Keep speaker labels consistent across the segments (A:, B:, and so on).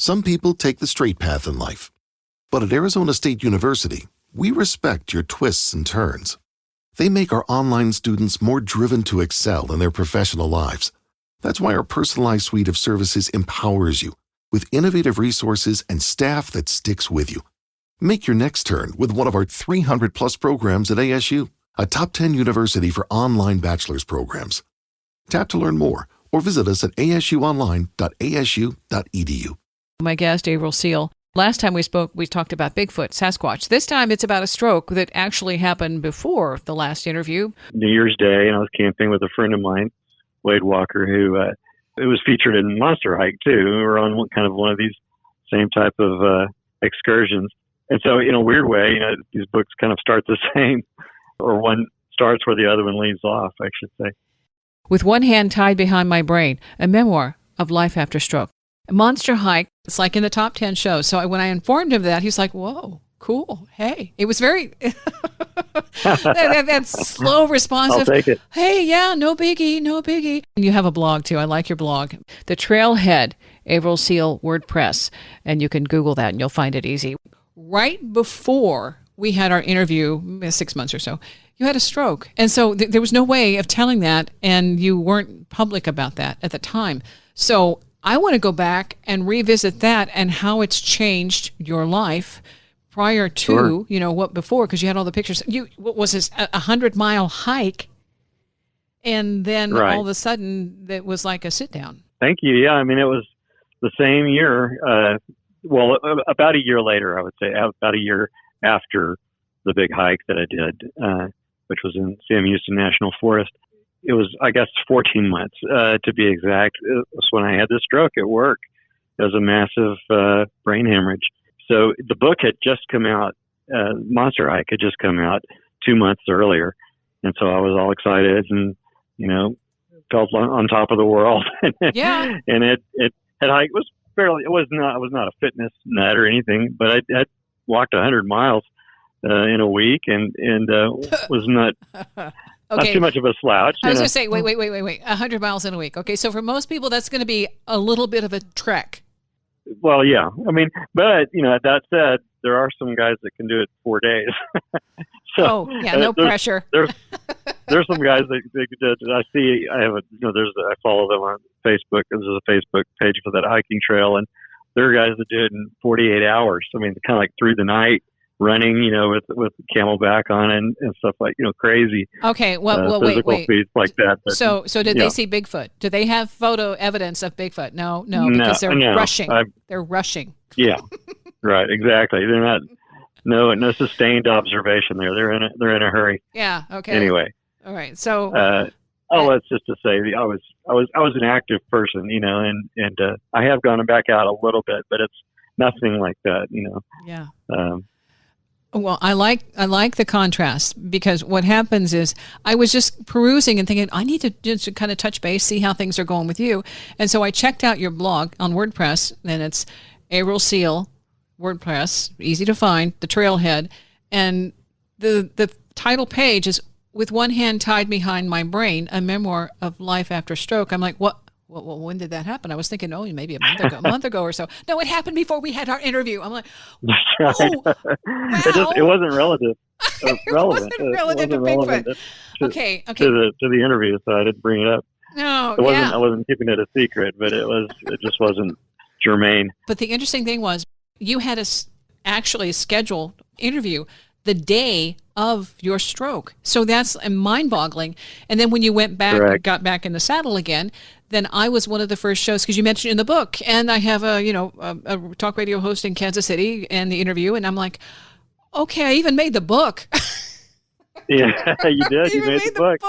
A: Some people take the straight path in life. But at Arizona State University, we respect your twists and turns. They make our online students more driven to excel in their professional lives. That's why our personalized suite of services empowers you with innovative resources and staff that sticks with you. Make your next turn with one of our 300-plus programs at ASU, a top 10 university for online bachelor's programs. Tap to learn more or visit us at asuonline.asu.edu.
B: My guest, Avrel Seale. Last time we spoke, we talked about Bigfoot, Sasquatch. This time it's about a stroke that actually happened before the last interview.
C: New Year's Day, and I was camping with a friend of mine, Wade Walker, who it was featured in Monster Hike, too. We were on one of these same type of excursions. And so, in a weird way, these books kind of start the same, or one starts where the other one leaves off, I should say.
B: With One Hand Tied Behind My Brain, a memoir of life after stroke. Monster Hike, it's like in the top 10 shows. So when I informed him of that, he's like, whoa, cool. Hey, it was very, that slow, responsive.
C: I'll take it.
B: Hey, yeah, no biggie, no biggie. And you have a blog too. I like your blog. The Trailhead, Avrel Seale WordPress. And you can Google that and you'll find it easy. Right before we had our interview, 6 months or so, you had a stroke. And so there was no way of telling that, and you weren't public about that at the time. So I want to go back and revisit that and how it's changed your life prior to,
C: Sure.
B: What before, because you had all the pictures. What was this, 100-mile hike? And then
C: Right.
B: all of a sudden, it was like a sit down.
C: Thank you. Yeah, I mean, it was the same year. About a year later, I would say, about a year after the big hike that I did, which was in Sam Houston National Forest. It was, I guess, 14 months to be exact. It was when I had this stroke at work. It was a massive brain hemorrhage. So the book had just come out. Monster Hike had just come out 2 months earlier, and so I was all excited and felt on top of the world.
B: Yeah.
C: And it had hiked. It was not a fitness nut or anything, but I had walked 100 miles in a week and was not.
B: Okay.
C: Not too much of a slouch.
B: I was going to say, wait. 100 miles in a week. Okay, so for most people, that's going to be a little bit of a trek.
C: Well, yeah. I mean, but, that said, there are some guys that can do it 4 days.
B: No pressure.
C: There's some guys that I see. I follow them on Facebook. There's a Facebook page for that hiking trail, and there are guys that do it in 48 hours. I mean, kind of like through the night, running, with Camelback on and stuff like, crazy.
B: Okay, well,
C: physical
B: wait.
C: feats like that. But,
B: so did they see Bigfoot? Do they have photo evidence of Bigfoot? No, because they're rushing. They're rushing.
C: Yeah, right, exactly. They're not, no sustained observation there. They're in a hurry.
B: Yeah. Okay.
C: Anyway.
B: All right. So.
C: That's just to say I was an active person, and I have gone back out a little bit, but it's nothing like that,
B: Yeah.
D: Well, I like the contrast, because what happens is I was just perusing and thinking, I need to just kind of touch base, see how things are going with you. And so I checked out your blog on WordPress, and it's Avrel Seale, WordPress, easy to find, the Trailhead. And the title page is With One Hand Tied Behind My Brain, a memoir of life after stroke. I'm like, what? Well, when did that happen? I was thinking, maybe a month ago or so. No, it happened before we had our interview. I'm like, wow.
C: It wasn't relevant.
D: It wasn't relevant to Bigfoot. Okay.
C: To the interview, so I didn't bring it up.
D: No,
C: I wasn't keeping it a secret, but it just wasn't germane.
D: But the interesting thing was, you had actually a scheduled interview the day of your stroke. So that's mind-boggling. And then when you went back,
C: Correct.
D: Got back in the saddle again, then I was one of the first shows, because you mentioned in the book, and I have a talk radio host in Kansas City and the interview, and I'm like, okay, I even made the book.
C: Yeah, you did. You made the book.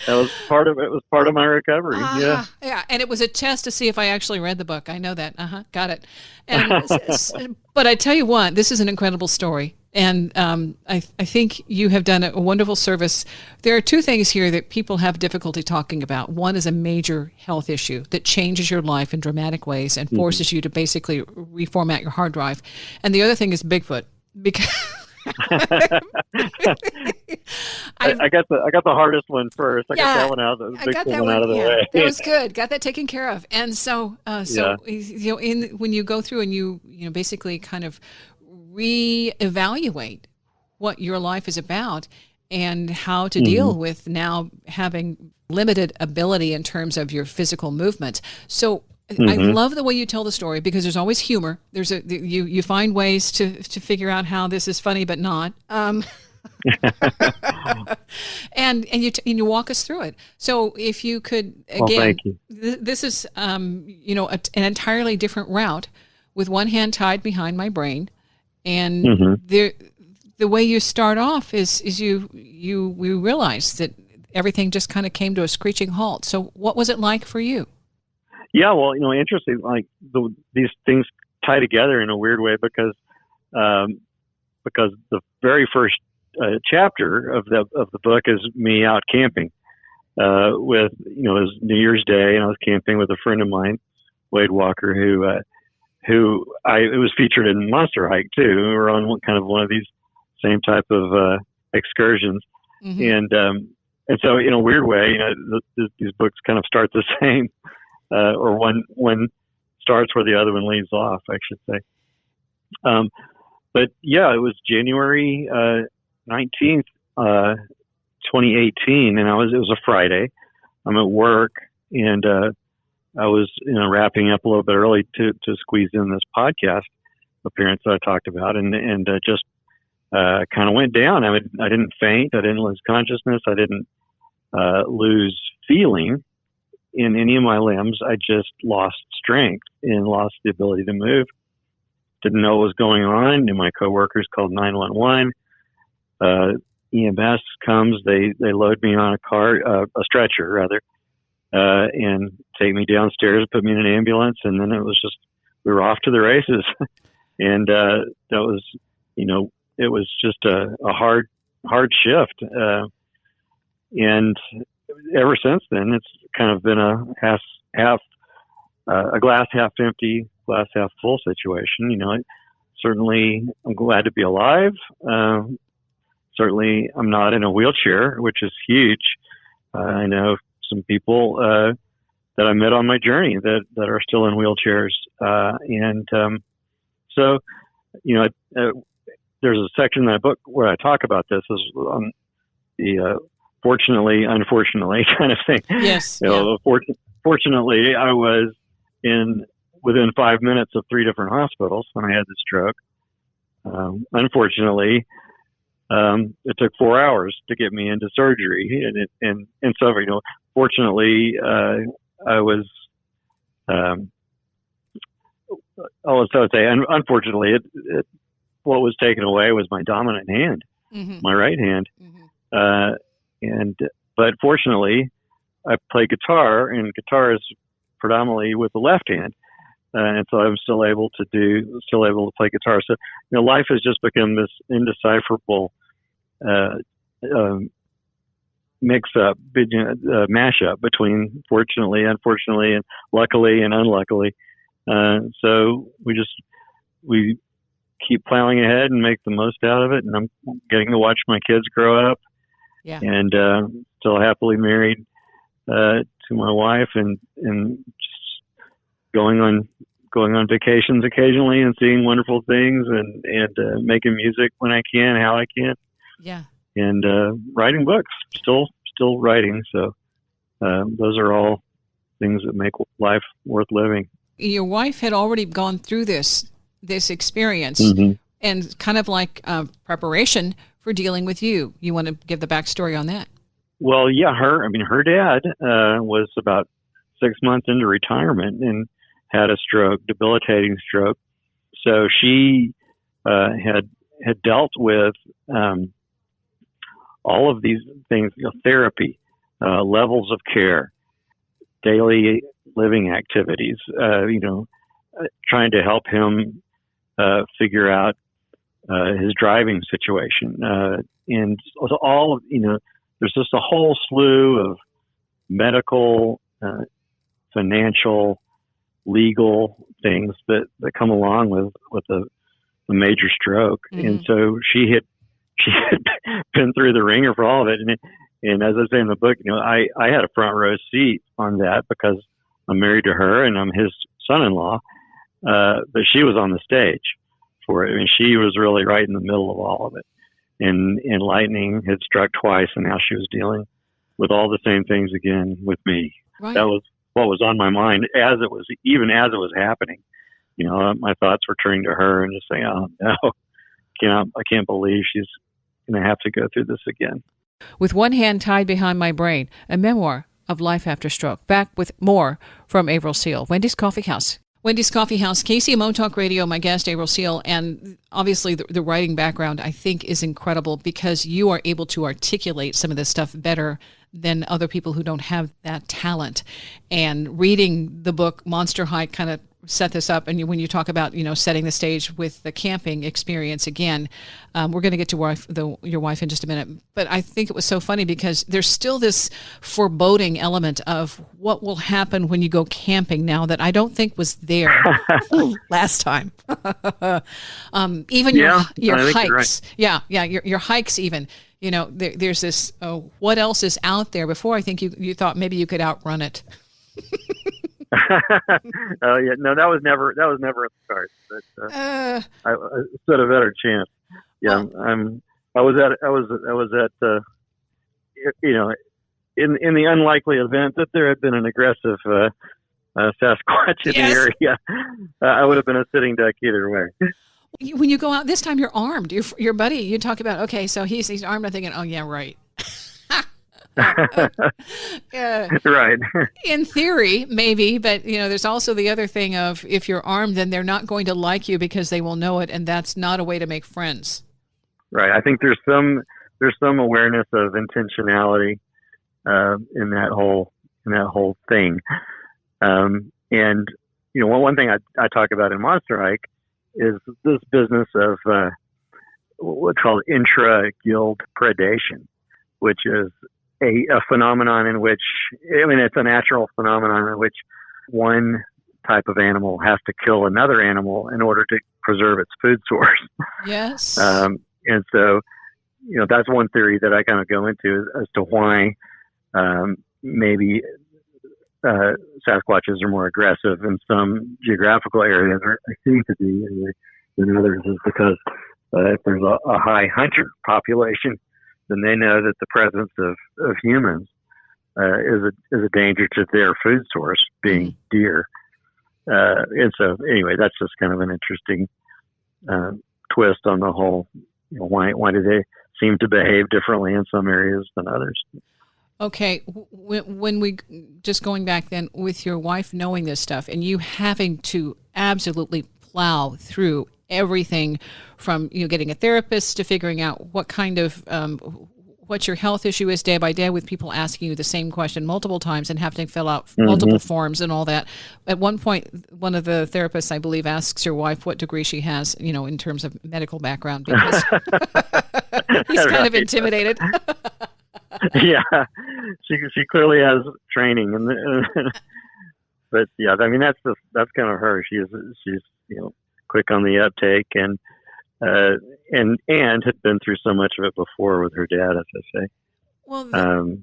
C: That was part of it. It was part of my recovery. Yeah.
D: And it was a test to see if I actually read the book. I know that. Got it. And but I tell you what, this is an incredible story. And I think you have done a wonderful service. There are two things here that people have difficulty talking about. One is a major health issue that changes your life in dramatic ways and forces you to basically reformat your hard drive. And the other thing is Bigfoot. Because
C: I got the hardest one first. I got that one out.
D: I got that one out of the way. That was good. Got that taken care of. And so, when you go through and you basically kind of reevaluate what your life is about and how to deal with now having limited ability in terms of your physical movement. So I love the way you tell the story because there's always humor. You find ways to figure out how this is funny but not. And you walk us through it. So if you could again,
C: thank you.
D: This is an entirely different route with one hand tied behind my brain, and the way you start off is we realize that everything just kind of came to a screeching halt. So what was it like for you?
C: Yeah, well, interesting. Like these things tie together in a weird way because the very first chapter of the book is me out camping with it was New Year's Day, and I was camping with a friend of mine, Wade Walker, who it was featured in Monster Hike too. We were on one of these same type of excursions, and so in a weird way, these books kind of start the same. Or one starts where the other one leaves off, I should say. But yeah, it was January 19th, 2018, and it was a Friday. I'm at work, and I was wrapping up a little bit early to squeeze in this podcast appearance that I talked about, and just kind of went down. I didn't faint. I didn't lose consciousness. I didn't lose feeling in any of my limbs. I just lost strength and lost the ability to move. Didn't know what was going on. And my coworkers called 911. EMS comes. They load me on a stretcher rather, and take me downstairs, put me in an ambulance, and then it was just we were off to the races. And that was it was just a hard shift. And ever since then, it's kind of been a glass half empty, glass half full situation. Certainly I'm glad to be alive. Certainly I'm not in a wheelchair, which is huge. I know some people that I met on my journey that are still in wheelchairs. So there's a section in that book where I talk about this is on the fortunately, unfortunately kind of thing.
D: Yes.
C: Fortunately, I was within 5 minutes of 3 different hospitals when I had the stroke. Unfortunately, it took 4 hours to get me into surgery, and so fortunately, I was. So I'd say, unfortunately, what was taken away was my dominant hand, my right hand. But fortunately, I play guitar, and guitar is predominantly with the left hand, and so I'm still able to play guitar. So life has just become this indecipherable mix-up, mash-up between fortunately, unfortunately, and luckily and unluckily. So we keep plowing ahead and make the most out of it, and I'm getting to watch my kids grow up.
D: Yeah.
C: And still happily married to my wife, and just going on vacations occasionally and seeing wonderful things, and making music when I can, how I can.
D: Yeah.
C: And writing books, still writing. So those are all things that make life worth living.
D: Your wife had already gone through this experience, and kind of like preparation for dealing with you. You want to give the backstory on that?
C: Well, yeah, her dad was about 6 months into retirement and had a stroke, debilitating stroke. So she had dealt with all of these things, therapy, levels of care, daily living activities, trying to help him figure out his driving situation. And all of, there's just a whole slew of medical, financial, legal things that come along with the major stroke. And so she she had been through the ringer for all of it. And as I say in the book, I had a front row seat on that because I'm married to her and I'm his son-in-law. But she was on the stage for it. I mean, she was really right in the middle of all of it. And lightning had struck twice, and now she was dealing with all the same things again with me.
D: Right.
C: That was what was on my mind even as it was happening. My thoughts were turning to her and just saying, "Oh no, I can't believe she's going to have to go through this again."
B: With One Hand Tied Behind My Brain, a memoir of life after stroke. Back with more from Avrel Seale. Wendy's Coffee House. Wendy's Coffee House, KCMO Talk Radio, my guest, Avrel Seale, and obviously the writing background, I think, is incredible because you are able to articulate some of this stuff better than other people who don't have that talent. And reading the book Monster Hike kind of set this up. And when you talk about, setting the stage with the camping experience again, we're going to get to your wife in just a minute. But I think it was so funny because there's still this foreboding element of what will happen when you go camping now that I don't think was there last time. Even your hikes. Right. Yeah. Your hikes even. There's this, what else is out there? Before, I think you thought maybe you could outrun it.
C: Yeah, no, that was never a start. But I stood a better chance. Yeah, I was at in the unlikely event that there had been an aggressive Sasquatch in the area, I would have been a sitting duck either way.
D: When you go out this time, you're armed. Your buddy. You talk about, okay, so he's armed. I'm thinking, oh yeah, right.
C: Right.
D: In theory, maybe, but there's also the other thing of if you're armed, then they're not going to like you because they will know it, and that's not a way to make friends.
C: Right. I think there's some awareness of intentionality in that whole thing. And one thing I talk about in Monster Hike is this business of what's called intra-guild predation, which is a phenomenon in which, it's a natural phenomenon in which one type of animal has to kill another animal in order to preserve its food source.
D: Yes.
C: And so, that's one theory that I kind of go into as to why maybe Sasquatches are more aggressive in some geographical areas, or seem to be, than others, is because if there's a high hunter population, then they know that the presence of humans is a danger to their food source, being deer. And so, anyway, that's just kind of an interesting twist on the whole. Why do they seem to behave differently in some areas than others?
D: Okay, when we just going back then with your wife knowing this stuff and you having to absolutely plow through everything from getting a therapist to figuring out what kind of what your health issue is day by day, with people asking you the same question multiple times and having to fill out multiple forms and all that. At one point, one of the therapists, I believe, asks your wife what degree she has, in terms of medical background, because he's kind of intimidated.
C: Yeah, she clearly has training, but yeah, that's kind of her. She's quick on the uptake and had been through so much of it before with her dad, as I say.
D: Well,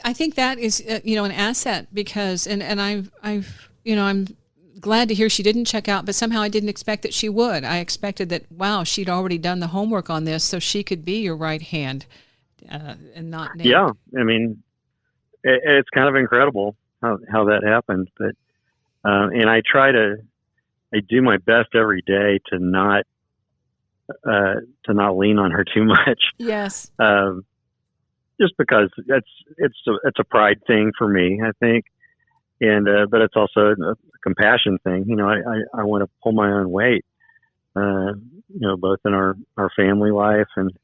D: I think that is an asset because and I'm glad to hear she didn't check out, but somehow I didn't expect that she would. I expected that she'd already done the homework on this, so she could be your right hand. And not named.
C: Yeah, it's kind of incredible how that happened, but and I do my best every day to not lean on her too much.
D: Yes.
C: Just because it's a pride thing for me, I think, and but it's also a compassion thing. I want to pull my own weight, both in our family life and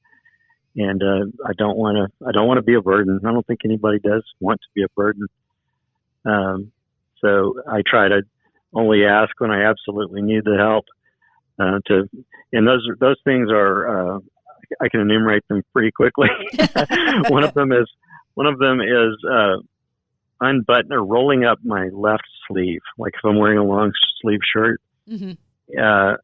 C: I don't want to be a burden. I don't think anybody does want to be a burden. So I try to only ask when I absolutely need the help. And those things are I can enumerate them pretty quickly. One of them is unbutton or rolling up my left sleeve, like if I'm wearing a long sleeve shirt. Mm-hmm.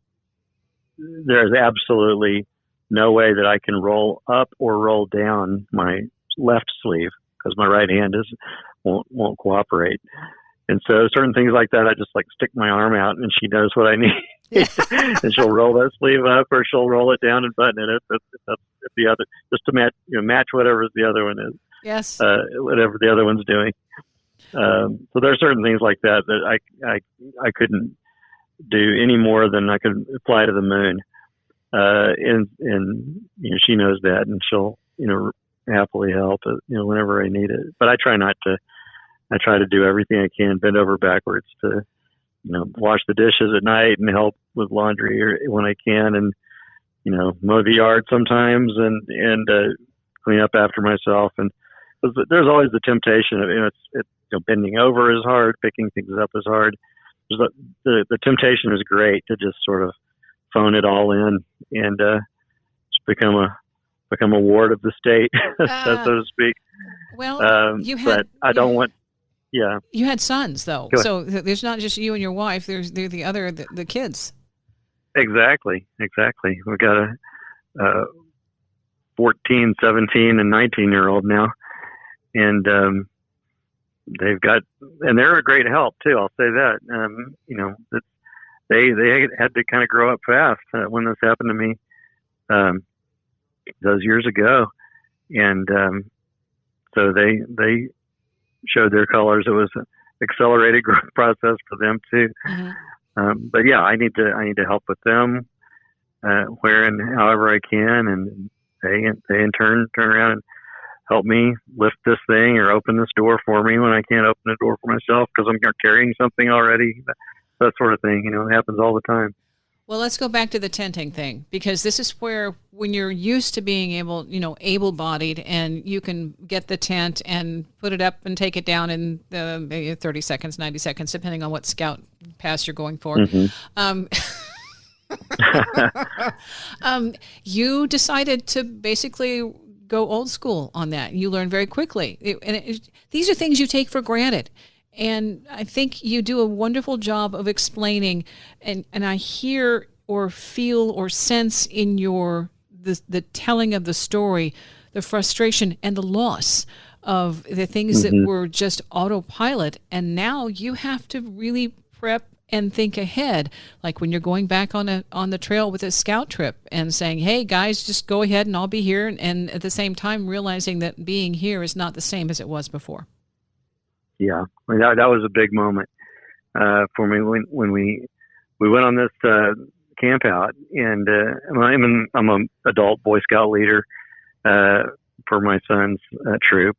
C: There's absolutely no way that I can roll up or roll down my left sleeve because my right hand won't cooperate. And so certain things like that, I just like stick my arm out and she knows what I need. And she'll roll that sleeve up or she'll roll it down and button it if the other, just to match whatever the other one is.
D: Yes.
C: Whatever the other one's doing. So there are certain things like that I couldn't do any more than I could fly to the moon. And she knows that, and she'll, happily help, whenever I need it. But I try to do everything I can, bend over backwards to, wash the dishes at night and help with laundry when I can, and, mow the yard sometimes and clean up after myself. And there's always the temptation of, bending over is hard, picking things up is hard. The temptation is great to just sort of phone it all in and just become a ward of the state, so to speak.
D: Well,
C: but I don't want. Yeah.
D: You had sons, though, so there's not just you and your wife. There's the kids.
C: Exactly. We've got a 14, 17, and 19-year-old now, and they're a great help too. I'll say that. They had to kind of grow up fast when this happened to me those years ago, and so they showed their colors. It was an accelerated growth process for them too. Mm-hmm. But yeah, I need to help with them where and however I can, and they in turn turn around and help me lift this thing or open this door for me when I can't open the door for myself because I'm carrying something already. That sort of thing, it happens all the time.
D: Well, let's go back to the tenting thing, because this is where, when you're used to being able-bodied, and you can get the tent and put it up and take it down in maybe 30 seconds, 90 seconds, depending on what scout pass you're going for. Mm-hmm. You decided to basically go old school on that. You learn very quickly. These are things you take for granted. And I think you do a wonderful job of explaining, and I hear or feel or sense in the telling of the story, the frustration and the loss of the things mm-hmm. that were just autopilot. And now you have to really prep and think ahead, like when you're going back on the trail with a scout trip and saying, hey guys, just go ahead and I'll be here. And at the same time, realizing that being here is not the same as it was before.
C: Yeah, that was a big moment for me when we went on this camp out, and I'm an adult Boy Scout leader for my son's troop,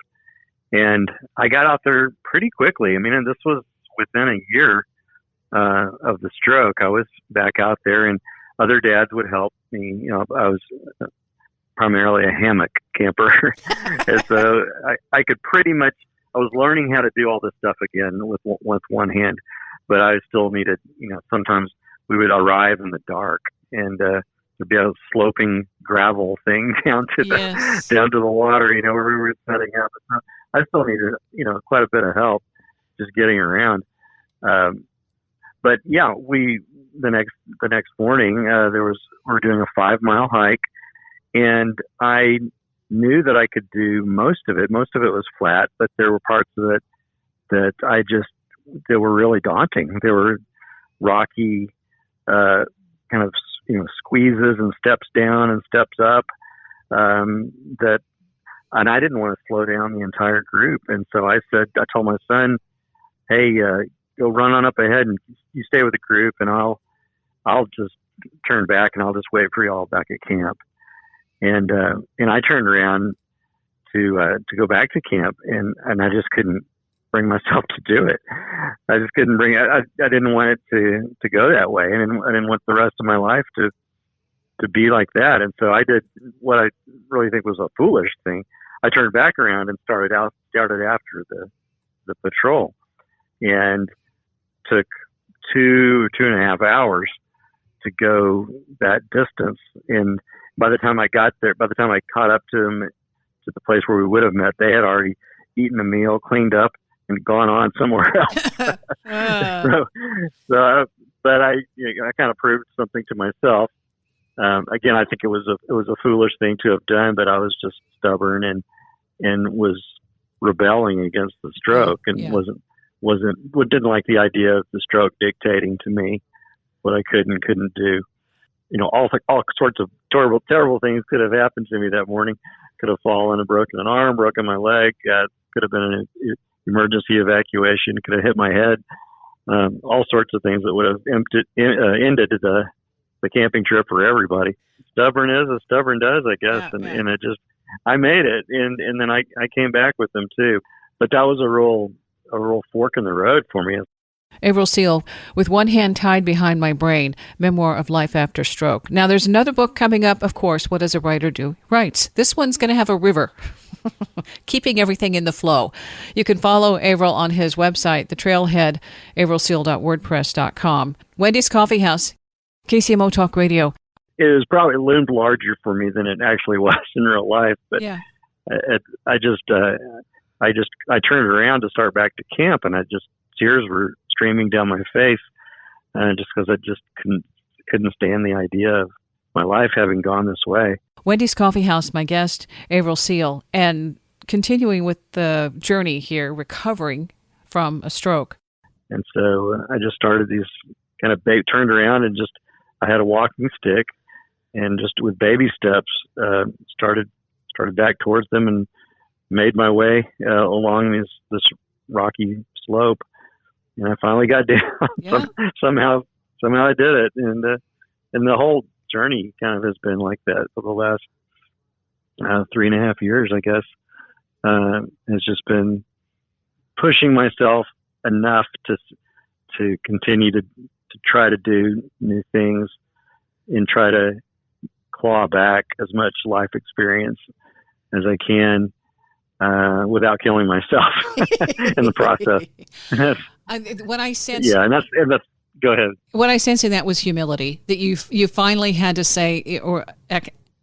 C: and I got out there pretty quickly. I mean, and this was within a year of the stroke. I was back out there, and other dads would help me. I was primarily a hammock camper, and so I could pretty much. I was learning how to do all this stuff again with one hand, but I still needed, sometimes we would arrive in the dark and there'd be a sloping gravel thing down to the water, where we were setting up. I still needed, quite a bit of help just getting around. But yeah, the next morning, we were doing a 5-mile hike, and I knew that I could do most of it. Most of it was flat, but there were parts of it that they were really daunting. There were rocky, kind of, squeezes and steps down and steps up, and I didn't want to slow down the entire group. And so I told my son, hey, go run on up ahead and you stay with the group, and I'll just turn back and I'll just wait for you all back at camp. And I turned around to go back to camp, and I just couldn't bring myself to do it. I just couldn't bring it. I didn't want it to go that way. I didn't want the rest of my life to be like that. And so I did what I really think was a foolish thing. I turned back around and started after the patrol, and took 2.5 hours to go that distance. And by the time I got there, by the time I caught up to them to the place where we would have met, they had already eaten a meal, cleaned up, and gone on somewhere else. But I kind of proved something to myself Again, I think it was a foolish thing to have done, but I was just stubborn and was rebelling against the stroke, and didn't like the idea of the stroke dictating to me what I could and couldn't do. All sorts of terrible things could have happened to me that morning. Could have fallen and broken an arm, broken my leg. Could have been an emergency evacuation. Could have hit my head. All sorts of things that would have ended the camping trip for everybody. Stubborn is as stubborn does, I guess. And it just, I made it. And then I came back with them too. But that was a real fork in the road for me.
B: Avrel Seale, With One Hand Tied Behind My Brain, Memoir of Life After Stroke. Now, there's another book coming up, of course. What does a writer do? He writes. This one's going to have a river, keeping everything in the flow. You can follow Avrel on his website, the trailhead, avrelseale.wordpress.com. Wendy's Coffee House, KCMO Talk Radio.
C: It was probably loomed larger for me than it actually was in real life. But
B: yeah.
C: I turned around to start back to camp, and tears were streaming down my face, just because I just couldn't stand the idea of my life having gone this way.
B: Wendy's Coffee House, my guest, Avrel Seale, and continuing with the journey here, recovering from a stroke.
C: And so I just started these kind of turned around and I had a walking stick, and just with baby steps, started back towards them and made my way along this rocky slope. And I finally got down.
B: Yeah.
C: Somehow I did it. And the whole journey kind of has been like that for the last 3.5 years, I guess. Has just been pushing myself enough to continue to try to do new things and try to claw back as much life experience as I can without killing myself in the process.
B: What I sense,
C: and that's go ahead.
B: What I sense in that was humility, that you finally had to say or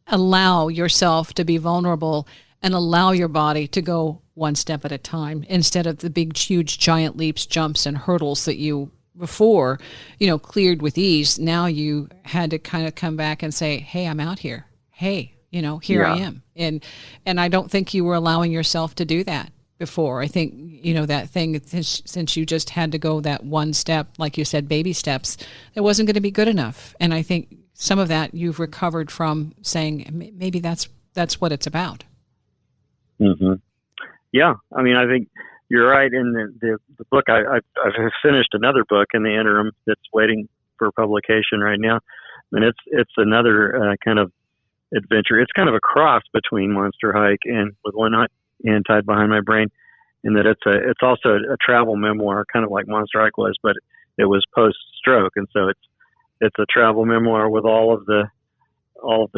B: allow yourself to be vulnerable and allow your body to go one step at a time instead of the big, huge, giant leaps, jumps, and hurdles that you before, cleared with ease. Now you had to kind of come back and say, "Hey, I'm out here. Hey, here I am." And I don't think you were allowing yourself to do that before. I think, that thing, since you just had to go that one step, like you said, baby steps, it wasn't going to be good enough. And I think some of that you've recovered from saying, maybe that's what it's about.
C: Mm-hmm. Yeah. I mean, I think you're right. In the book, I've finished another book in the interim that's waiting for publication right now. And it's another kind of adventure. It's kind of a cross between Monster Hike and With One Hand Tied Behind My Brain, in that it's also a travel memoir, kind of like Monster Hike was, but it was post-stroke, and so it's a travel memoir with all of the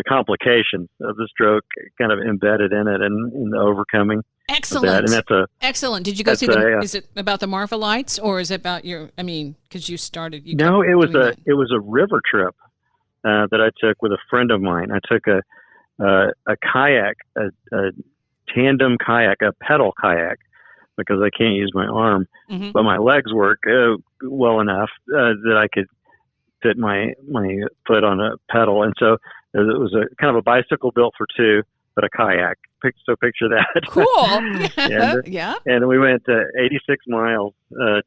C: complications of the stroke kind of embedded in it, and in the overcoming.
B: Excellent.
C: Of that. And
B: excellent. Did you go see is it about the Marfa Lights, or is it about because you started?
C: No, it was a river trip that I took with a friend of mine. I took a kayak, a tandem kayak, a pedal kayak, because I can't use my arm,
B: mm-hmm.
C: but my legs work well enough that I could fit my foot on a pedal. And so it was a kind of a bicycle built for two, but a kayak. So picture that.
B: Cool.
C: and,
B: yeah.
C: And we went 86 miles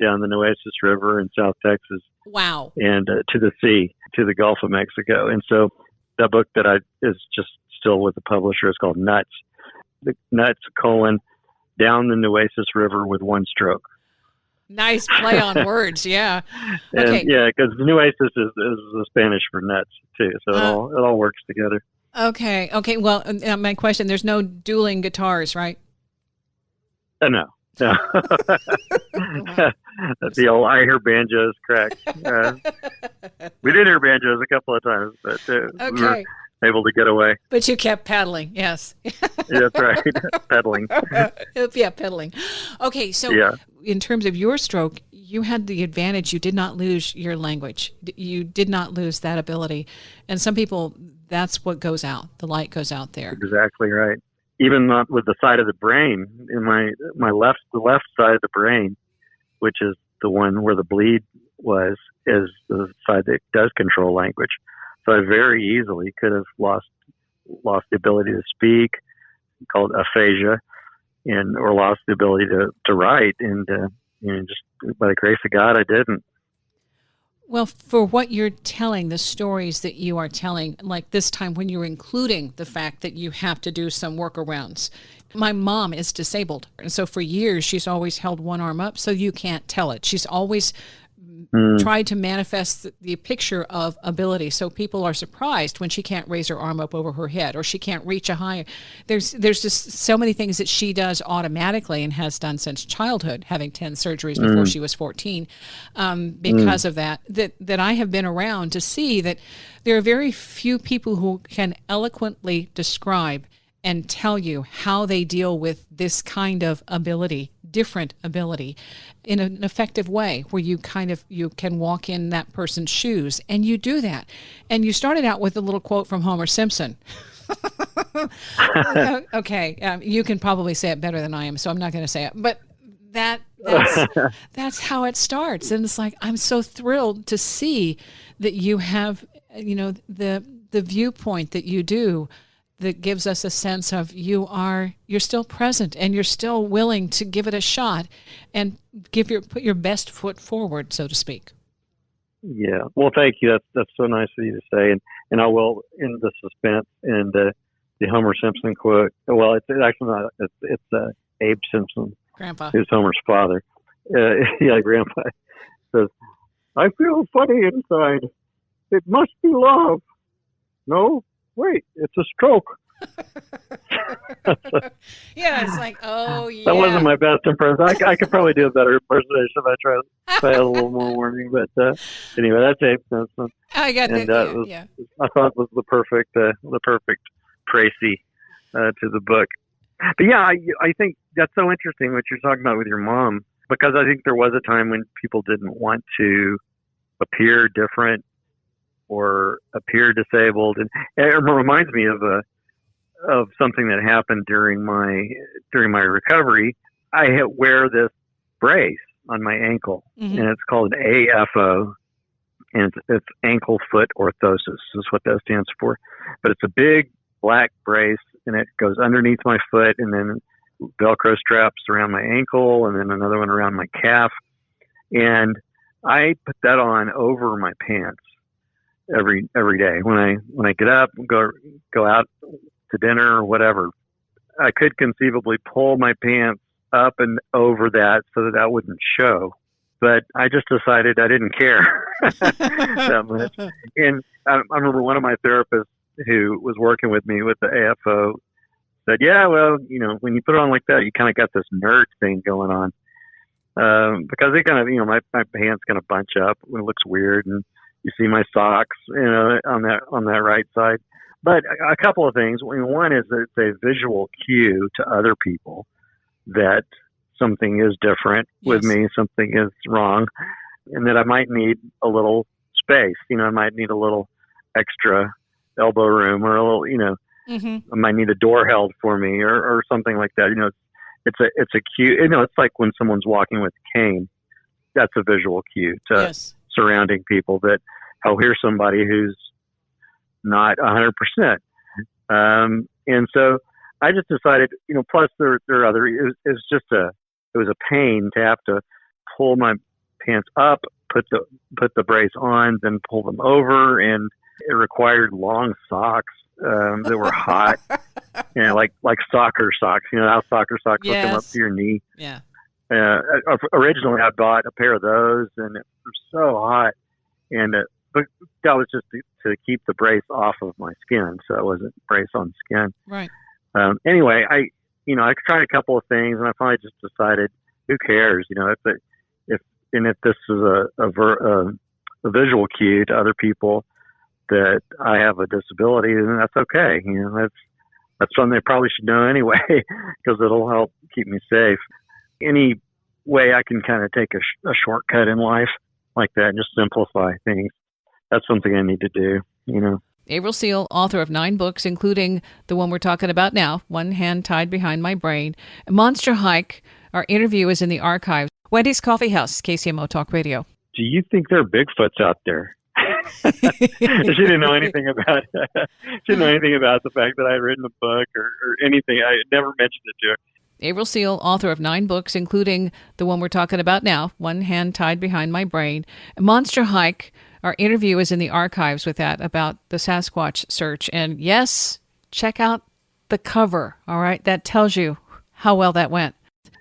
C: down the Nueces River in South Texas.
B: Wow.
C: And to the sea, to the Gulf of Mexico. And so that book that is just still with the publisher is called Nuts. The Nuts, down the Nueces River with one stroke.
B: Nice play on words, yeah.
C: Okay. And, yeah, because Nueces is the Spanish for nuts too, so it all works together.
B: Okay. Well, my question: there's no dueling guitars, right?
C: No. The old I hear banjos crack. We did hear banjos a couple of times, but we were able to get away.
B: But you kept paddling, yes.
C: That's right, pedaling.
B: Yeah, pedaling. Okay, so in terms of your stroke, you had the advantage. You did not lose your language. You did not lose that ability. And some people, that's what goes out. The light goes out there.
C: Exactly right. Even not with the side of the brain, in the left side of the brain, which is the one where the bleed was, is the side that does control language. So I very easily could have lost the ability to speak, called aphasia, or lost the ability to write. And just by the grace of God, I didn't.
D: Well, for what you're telling, the stories that you are telling, like this time when you're including the fact that you have to do some workarounds. My mom is disabled, and so for years she's always held one arm up so you can't tell it. She's always tried to manifest the picture of ability, so people are surprised when she can't raise her arm up over her head or she can't reach a higher. There's just so many things that she does automatically and has done since childhood, having 10 surgeries before she was 14, because of that I have been around to see that there are very few people who can eloquently describe and tell you how they deal with this kind of ability, different ability, in an effective way where you can walk in that person's shoes, and you do that. And you started out with a little quote from Homer Simpson. Okay, you can probably say it better than I am, so I'm not going to say it. But that's how it starts, and it's like I'm so thrilled to see that you have, the viewpoint that you do. That gives us a sense of you're still present and you're still willing to give it a shot and put your best foot forward, so to speak.
C: Yeah. Well, thank you. That's so nice of you to say. And I will end the suspense and the Homer Simpson quote. Well, it's actually not. It's Abe Simpson,
D: Grandpa,
C: who's Homer's father. Grandpa says, "I feel funny inside. It must be love. No. Wait, it's a stroke."
D: Yeah, it's like, oh, yeah.
C: That wasn't my best impression. I could probably do a better impersonation if I tried to say a little more warning. But anyway, that's Abe Simpson.
D: I got that. Yeah.
C: I thought it was the perfect précis to the book. But yeah, I think that's so interesting what you're talking about with your mom, because I think there was a time when people didn't want to appear different or appear disabled, and it reminds me of something that happened during my recovery. I wear this brace on my ankle, and it's called an AFO, and it's ankle foot orthosis is what that stands for. But it's a big black brace, and it goes underneath my foot, and then Velcro straps around my ankle, and then another one around my calf, and I put that on over my pants every day when I get up, go out to dinner or whatever. I could conceivably pull my pants up and over that so that wouldn't show, but I just decided I didn't care that much. And I remember one of my therapists who was working with me with the AFO said, "Yeah, well, when you put it on like that, you kind of got this nerd thing going on, because it kind of, my pants kind of bunch up when it looks weird, and you see my socks, on that right side." But a couple of things. One is that it's a visual cue to other people that something is different with me, something is wrong, and that I might need a little space. I might need a little extra elbow room, or a little, I might need a door held for me, or something like that. It's a cue. It's like when someone's walking with a cane. That's a visual cue to surrounding people that, oh, here's somebody who's not 100%. And so I just decided, plus there are other, it was a pain to have to pull my pants up, put the brace on, then pull them over. And it required long socks, that were hot, like soccer socks, how soccer socks will come up to your knee.
D: Yeah.
C: Originally I bought a pair of those, and it was so hot, and but that was just to keep the brace off of my skin, so it wasn't brace on skin.
D: Right.
C: Anyway, I tried a couple of things, and I finally just decided, who cares? If this is a visual cue to other people that I have a disability, then that's okay. That's something they probably should know anyway, because it'll help keep me safe. Any way I can kind of take a shortcut in life like that and just simplify things, that's something I need to do,
B: Avrel Seale, author of 9 books, including the one we're talking about now, One Hand Tied Behind My Brain, Monster Hike. Our interview is in the archives. Wendy's Coffee House, KCMO Talk Radio.
C: Do you think there are Bigfoots out there? She didn't know anything about the fact that I had written a book or anything. I never mentioned it to her.
B: Avrel Seale, author of 9 books, including the one we're talking about now, One Hand Tied Behind My Brain. Monster Hike, our interview is in the archives with that about the Sasquatch search. And yes, check out the cover, all right? That tells you how well that went.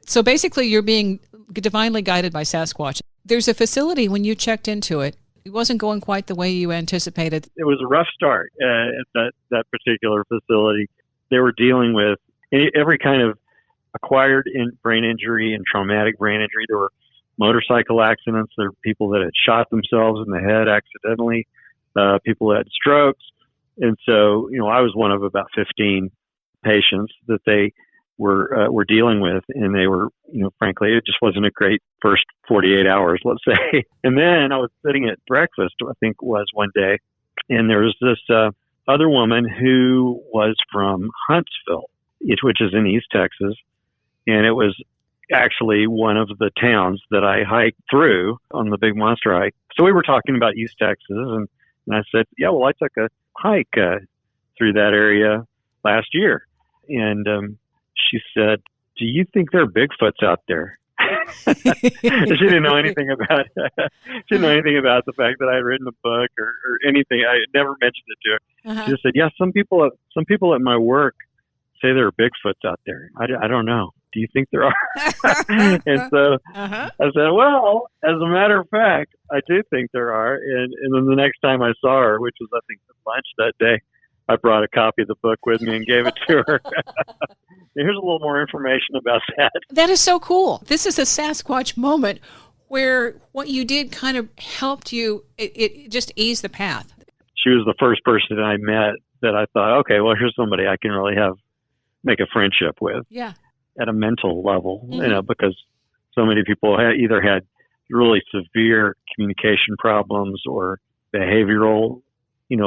B: So basically, you're being divinely guided by Sasquatch. There's a facility, when you checked into it, it wasn't going quite the way you anticipated.
C: It was a rough start at that particular facility. They were dealing with every kind of acquired brain injury and traumatic brain injury. There were motorcycle accidents. There were people that had shot themselves in the head accidentally, people that had strokes. And so, I was one of about 15 patients that they were dealing with. And they were, frankly, it just wasn't a great first 48 hours, let's say. And then I was sitting at breakfast, I think it was one day, and there was this other woman who was from Huntsville, which is in East Texas. And it was actually one of the towns that I hiked through on the big monster hike. So we were talking about East Texas, and I said, yeah, well, I took a hike through that area last year. And she said, do you think there are Bigfoots out there? She didn't know anything about the fact that I had written a book or anything. I never mentioned it to her.
B: Uh-huh.
C: She just said, yeah, some people at my work say there are Bigfoots out there. I don't know. Do you think there are? And so I said, well, as a matter of fact, I do think there are. And then the next time I saw her, which was, I think, at lunch that day, I brought a copy of the book with me and gave it to her. Here's a little more information about that.
B: That is so cool. This is a Sasquatch moment where what you did kind of helped you, it just eased the path.
C: She was the first person I met that I thought, okay, well, here's somebody I can really make a friendship with.
B: Yeah.
C: At a mental level, because so many people either had really severe communication problems or behavioral,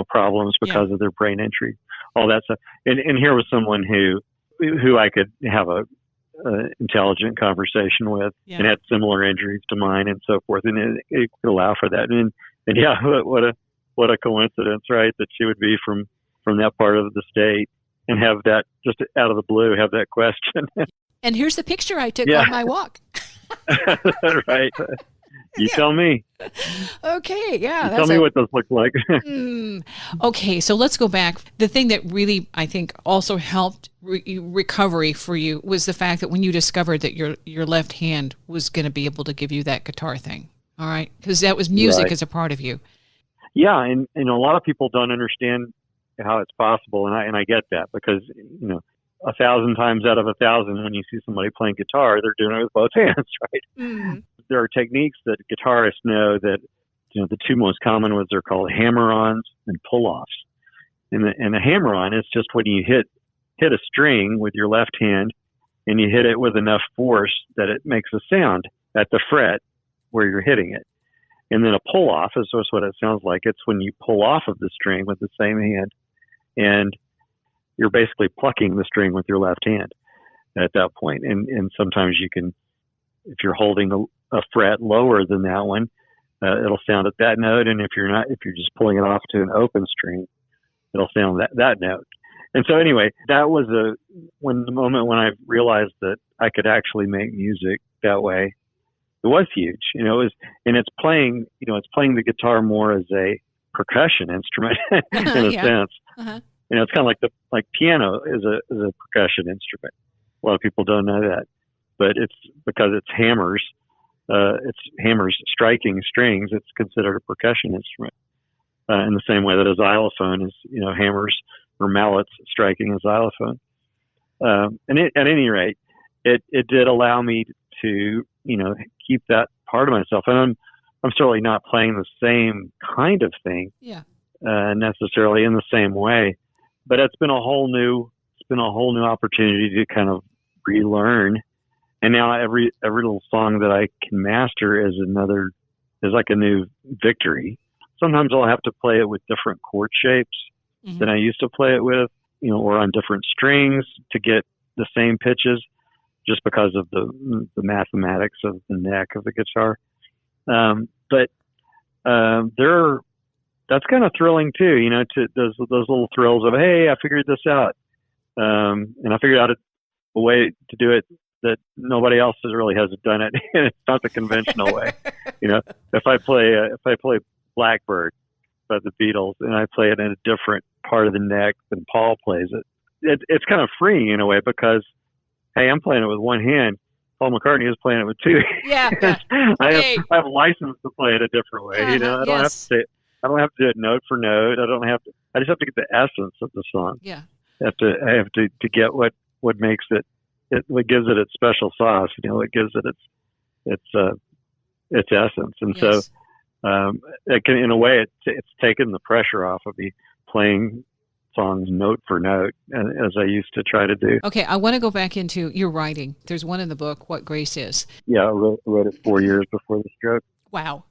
C: problems because of their brain injury, all that stuff. And here was someone who I could have a intelligent conversation with and had similar injuries to mine and so forth. And it could allow for that. And yeah, what a coincidence, right? That she would be from that part of the state and have that just out of the blue, have that question.
B: And here's the picture I took on my walk.
C: Right. You tell me.
B: Okay, yeah.
C: Tell me what this looks like.
B: Okay, so let's go back. The thing that really, I think, also helped recovery for you was the fact that when you discovered that your left hand was going to be able to give you that guitar thing, all right? Because that was music as a part of you.
C: Yeah, and a lot of people don't understand how it's possible, and I get that because, 1,000 times out of 1,000, when you see somebody playing guitar, they're doing it with both hands, right? Mm-hmm. There are techniques that guitarists know that, the two most common ones are called hammer-ons and pull-offs. And the hammer-on is just when you hit a string with your left hand and you hit it with enough force that it makes a sound at the fret where you're hitting it. And then a pull-off is just what it sounds like. It's when you pull off of the string with the same hand and you're basically plucking the string with your left hand at that point. And sometimes you can, if you're holding a fret lower than that one, it'll sound at that note. And if you're just pulling it off to an open string, it'll sound that note. And so anyway, that was the moment when I realized that I could actually make music that way. It was huge, it's playing the guitar more as a percussion instrument in a sense. Uh-huh. It's kind of like piano is a percussion instrument. A lot of people don't know that, but it's because it's hammers striking strings. It's considered a percussion instrument in the same way that a xylophone is, hammers or mallets striking a xylophone. And at any rate, it did allow me to, keep that part of myself. And I'm certainly not playing the same kind of thing, necessarily in the same way. But it's been a whole new opportunity to kind of relearn. And now every little song that I can master is like a new victory. Sometimes I'll have to play it with different chord shapes than I used to play it with, or on different strings to get the same pitches, just because of the mathematics of the neck of the guitar. But there that's kind of thrilling too, to those little thrills of, hey, I figured this out. And I figured out a way to do it that nobody else hasn't done it. And it's not the conventional way. If I play Blackbird by the Beatles and I play it in a different part of the neck than Paul plays it's kind of freeing in a way because, hey, I'm playing it with one hand. Paul McCartney is playing it with two.
B: Yeah.
C: I have license to play it a different way. I don't have to say it. I don't have to do it note for note. I just have to get the essence of the song.
B: Yeah.
C: I have to get what makes it, what gives it its special sauce, what gives it its essence. And so, it can, in a way, it's taken the pressure off of me playing songs note for note as I used to try to do.
B: Okay, I want to go back into your writing. There's one in the book, What Grace Is.
C: Yeah, I wrote it 4 years before the stroke.
B: Wow.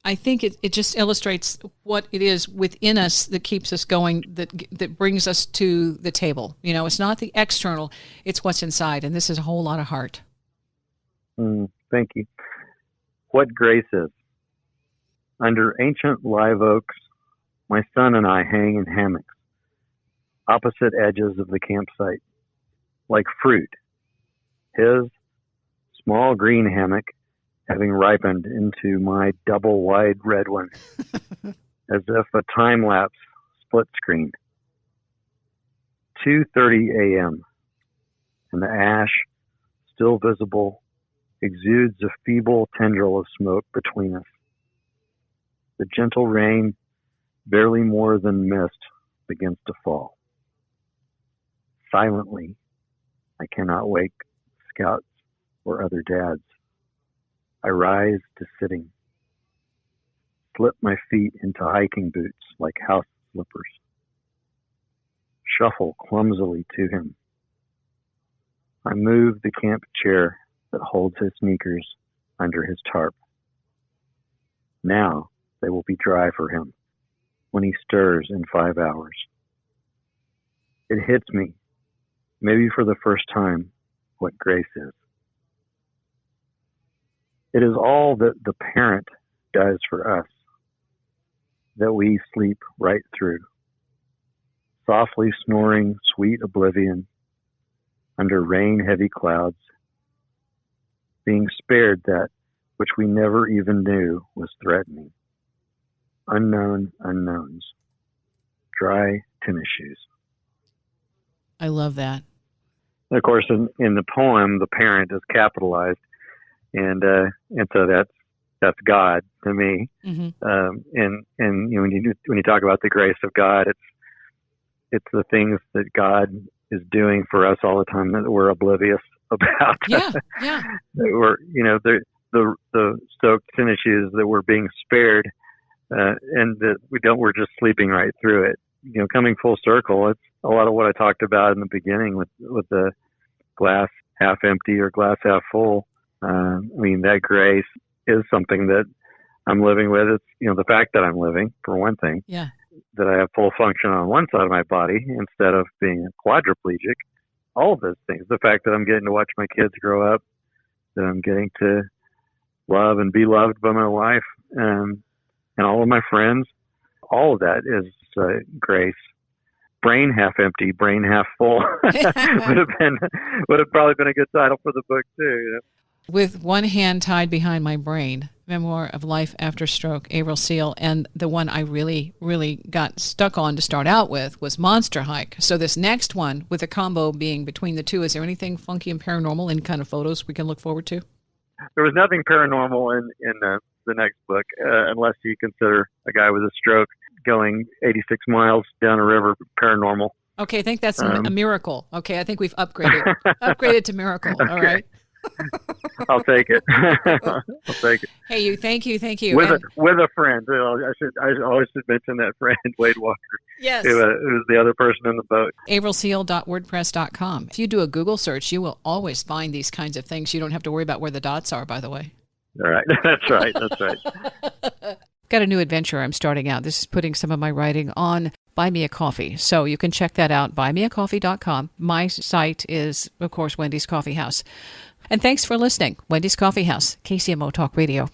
B: I think it just illustrates what it is within us that keeps us going, that brings us to the table. It's not the external, it's what's inside, and this is a whole lot of heart.
C: Thank you. What grace is. Under ancient live oaks, my son and I hang in hammocks, opposite edges of the campsite, like fruit. His small green hammock having ripened into my double-wide red one, as if a time-lapse split screen. 2:30 a.m., and the ash, still visible, exudes a feeble tendril of smoke between us. The gentle rain, barely more than mist, begins to fall. Silently, I cannot wake scouts or other dads. I rise to sitting, slip my feet into hiking boots like house slippers, shuffle clumsily to him. I move the camp chair that holds his sneakers under his tarp. Now they will be dry for him when he stirs in 5 hours. It hits me, maybe for the first time, what grace is. It is all that the parent does for us, that we sleep right through, softly snoring sweet oblivion under rain-heavy clouds, being spared that which we never even knew was threatening. Unknown unknowns. Dry tennis shoes.
B: I love that.
C: Of course, in the poem, the parent is capitalized, and so that's God to me.
B: Mm-hmm.
C: And when you talk about the grace of God, it's the things that God is doing for us all the time that we're oblivious about.
B: Yeah.
C: That we're the soaked tennis shoes that we're being spared, and that we're just sleeping right through it. Coming full circle, it's a lot of what I talked about in the beginning with the glass half empty or glass half full. That grace is something that I'm living with. It's, the fact that I'm living, for one thing.
B: Yeah.
C: That I have full function on one side of my body instead of being a quadriplegic. All of those things. The fact that I'm getting to watch my kids grow up, that I'm getting to love and be loved by my wife, and all of my friends. All of that is grace. Brain half empty, brain half full would have probably been a good title for the book too.
B: With One Hand Tied Behind My Brain, Memoir of Life After Stroke, Avrel Seale, and the one I really, really got stuck on to start out with was Monster Hike. So this next one, with a combo being between the two, is there anything funky and paranormal in kind of photos we can look forward to?
C: There was nothing paranormal in the next book, unless you consider a guy with a stroke going 86 miles down a river paranormal.
B: Okay, I think that's a miracle. Okay, I think we've upgraded to miracle. Okay. All right.
C: I'll take it. I'll take it.
B: Hey, thank you.
C: With a friend. I always should mention that friend, Wade Walker.
B: Yes.
C: Who was the other person in the boat.
B: AvrelSeale.wordpress.com. If you do a Google search, you will always find these kinds of things. You don't have to worry about where the dots are, by the way.
C: All right. That's right.
B: Got a new adventure I'm starting out. This is putting some of my writing on Buy Me a Coffee. So you can check that out, buymeacoffee.com. My site is, of course, Wendy's Coffee House. And thanks for listening. Wendy's Coffee House, KCMO Talk Radio.